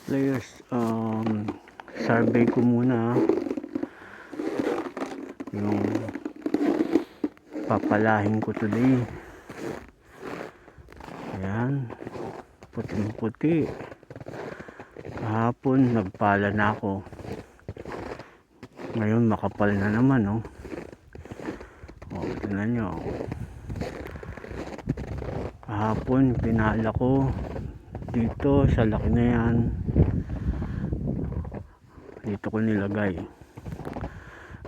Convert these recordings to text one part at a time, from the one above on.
Players, survey ko muna yung papalahin ko today. Ayan, puting puti. Kahapon nagpala na ako, ngayon makapal na naman, oh. Tingnan nyo, kahapon pinala ko dito sa laki na yan, dito ko nilagay.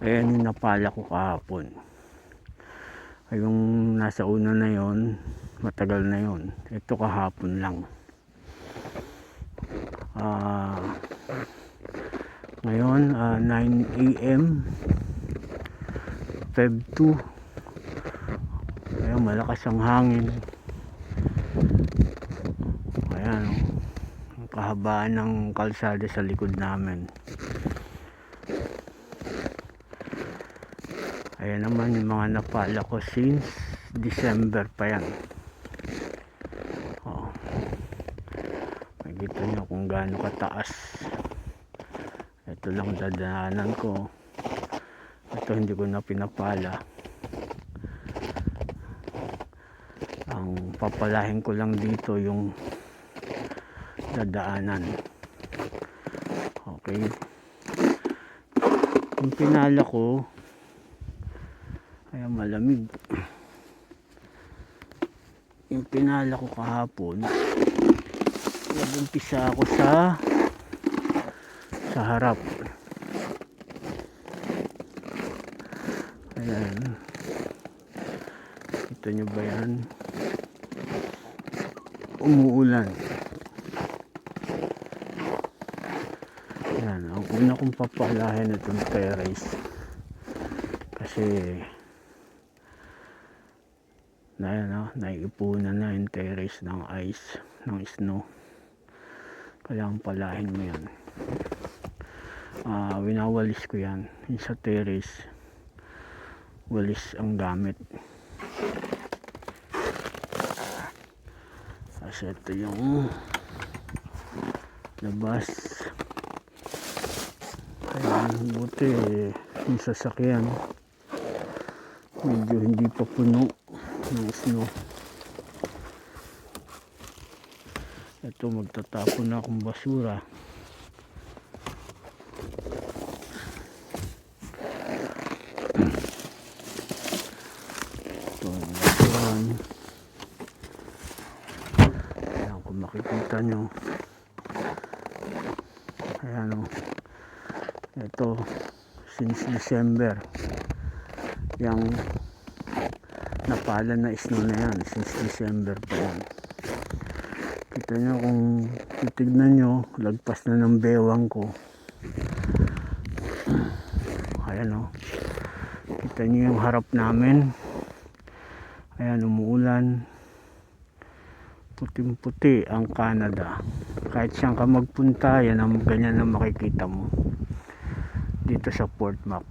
Ayan yung napala ko kahapon. Yung nasa una na yon, matagal na yon. Ito kahapon lang. Ngayon 9 AM Feb 2. Ayan, malakas ang hangin. Ayan, ang kahabaan ng kalsada sa likod namin. Ayan naman yung mga napala ko since December pa yan. Makikita nyo kung gaano kataas. Ito lang dadaanan ko. Ito hindi ko na pinapala. Ang papalahin ko lang dito yung dadaanan. Okay. Yung pinala ko, ayan, malamig. Yung pinala ko kahapon, nag-umpisa ako sa harap. Ayan, kita nyo ba yan? Umuulan. Ayan, ang una kong papalahin itong terrace kasi naiipunan na yung terrace ng ice, ng snow. Kailangan palahin mo yan. Winawalis ko yan. Yung sa terrace, walis ang gamit. Kasi ito yung labas. Kaya buti yung sasakyan medyo hindi pa puno ng snow. Ito, magtatapon na akong basura. Ito ang basurahan. Ayan, kung makikita nyo, ayan o, ito since December yung napala na snow na yan, since December pa yan. Kita nyo, kung titignan nyo, lagpas na ng bewang ko. Ayan o, kita nyo yung harap namin. Ayan, umuulan. Puting puti ang Canada. Kahit saan ka magpunta, yan ang ganyan na makikita mo dito sa Fort Mac.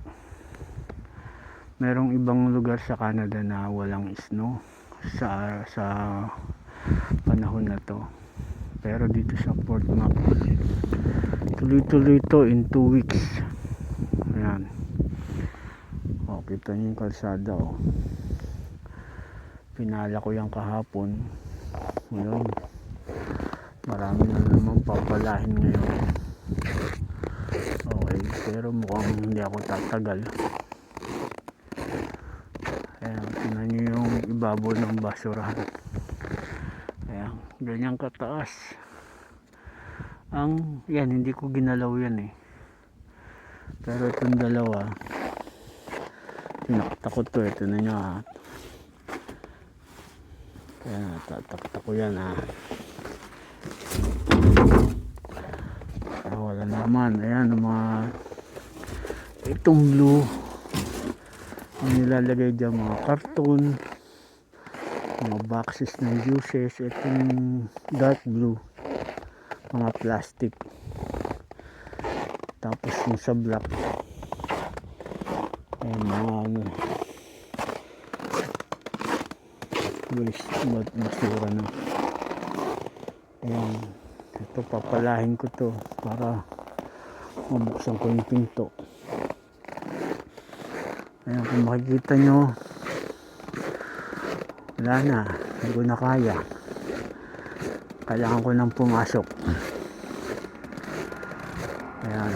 Merong ibang lugar sa Canada na walang snow sa panahon na to, pero dito sa Fort Mac tuloy-tuloy to in 2 weeks. Ayan, kita nyo yung kalsada, pinala ko yung kahapon. Ngayon marami na naman papalahin ngayon. Okay, pero mukhang hindi ako tatagal. Ayan, tingnan nyo yung ibabaw ng basurahan. Ayan, ganyan kataas. Yan, hindi ko ginalaw yan pero itong dalawa, tinaktak to. Ito na nyo Ayan, tatakta ko yan wala naman. Ayan, itong blue ang nilalagay dyan, mga karton, mga boxes ng juices. Itong dark blue, mga plastic. Tapos yung sa black, mga waste, basura na. Ayan, Ito, papalahin ko to para mabuksan ko yung pinto. Ayan, kung makikita nyo, wala na, hindi ko na kaya. Kailangan ko nang pumasok. Ayan.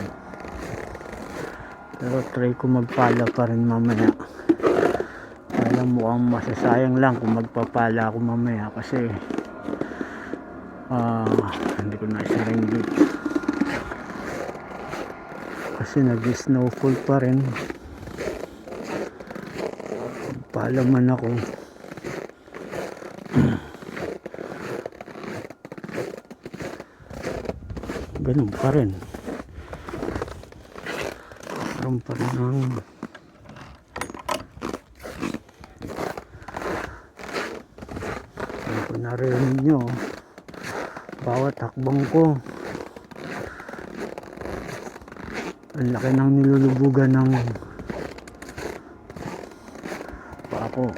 Pero try ko magpala pa rin mamaya. Kaya mukhang masasayang lang kung magpapala ako mamaya kasi hindi ko na isaring gate. Kasi nag-snowfall pa rin. Pala man ako. Ganun pa rin. Ganun pa rin ang kung narinig nyo bawat hakbang ko ang laki ng nilulubugan ng paa ko.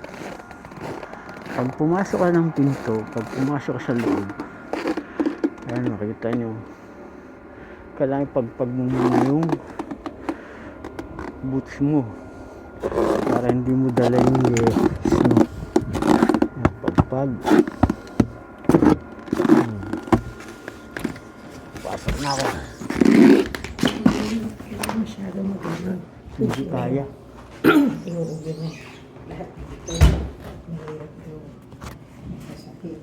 Pag pumasok ka ng pinto, pag pumasok ka sa loob, ayan, makikita nyo, kailangan pagpag mo yung boots mo para hindi mo dala yung snow. Ayan, pagpag. Pasok na ako. Masyado magaling. Hindi kaya. Inuubi na. Lahat dito. Mahirap yung masakit.